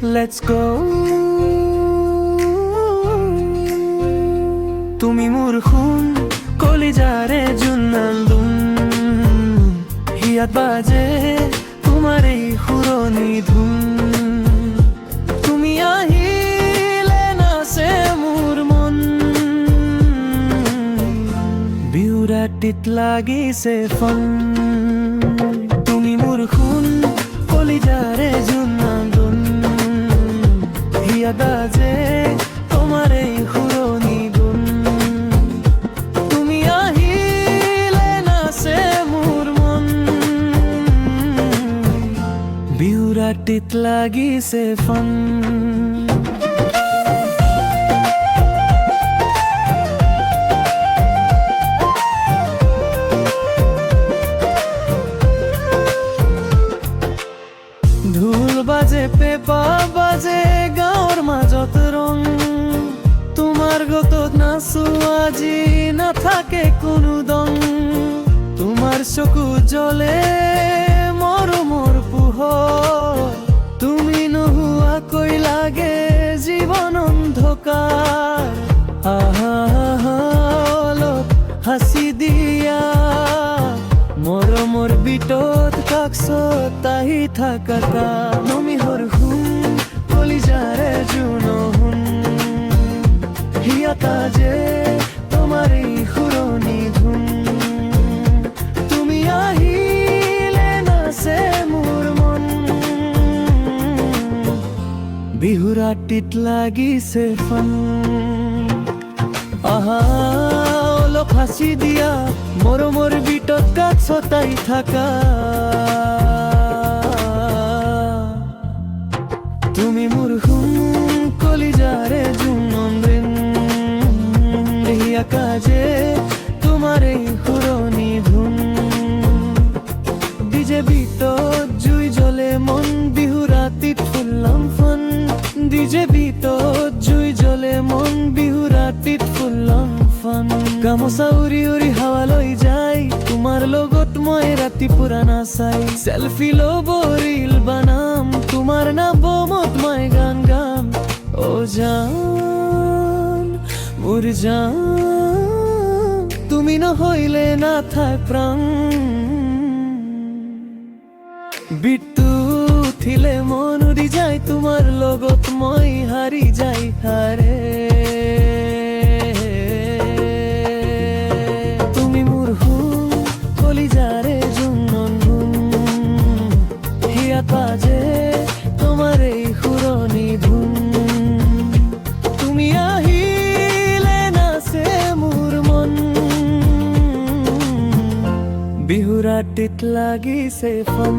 Let's go তুমি মোৰ খুন কলিজাৰে জুনান্দুম হিয়াত বাজে তোমাৰ এই সুৰণি ধুম তুমি আহিলে নাচে মোৰ মন বিউৰাটিত লাগিছে ফন তুমি মোৰ খুন কলিজাৰে জুনান্দুম হিয়াত বাজে তোমাৰ এই সুৰণি ধুম তুমি আহিলে নাচে মোৰ মন বিউৰাটিত লাগিছে ফন ঢোল বাজে পেপা বাজে গাঁৱৰ মাজত ৰং তোমাৰ গতত নাচো আজি নাথাকে কোনো দং তোমাৰ চকু জ্বলে মৰমৰ পোহৰ তুমি নোহোৱাকৈ লাগে জীৱন অন্ধকাৰ আহা অলপ হাসি দিয়া মৰমৰ বিটত কাষত আহি থাকা তুমি হৰহুন কলিজাৰে জুনহুন হিয়াত যে তোমাৰ এই সুৰণি ধুন তুমি আহিলে নাচে মোৰ মন বিহুৰাটিত লাগিছে ফন আহা অলপ হাসি দিয়া মৰমৰ বিটত কাষত আহি থাকা তুমি মোৰ হুন কলিজাৰে জুনন্দ্ৰিন হিয়া কাজে তোমাৰ এই সুৰণি ধুন ডিজে বিটত জুই জ্বলে মন বিহু ৰাতিত ফুল্লাম ফন ডিজে বিটত জুই জ্বলে মন বিহু ৰাতিত ফুল্লাম ফন গামোচা উৰি উৰি হাৱা লৈ যায় তোমাৰ লগত মই ৰাতি পুৰা নাচাই সেলফি ল'ব ৰীল বনাম তোমাৰ নামত মই গান গাম অ জান মোৰ জান তুমি নহৈলে নাথাক প্ৰাণ বিটু উঠিলে মন উৰি যায় তোমাৰ লগত মই হাৰি যাই হাৰে তুমি মোৰ হুন কলিজাৰে জুনন্দুম হিয়াত বাজে তোমাৰ এই সুৰণি ধুন তুমি আহিলে নাচে মোৰ মন বিহুৰাটিত লাগিছে ফন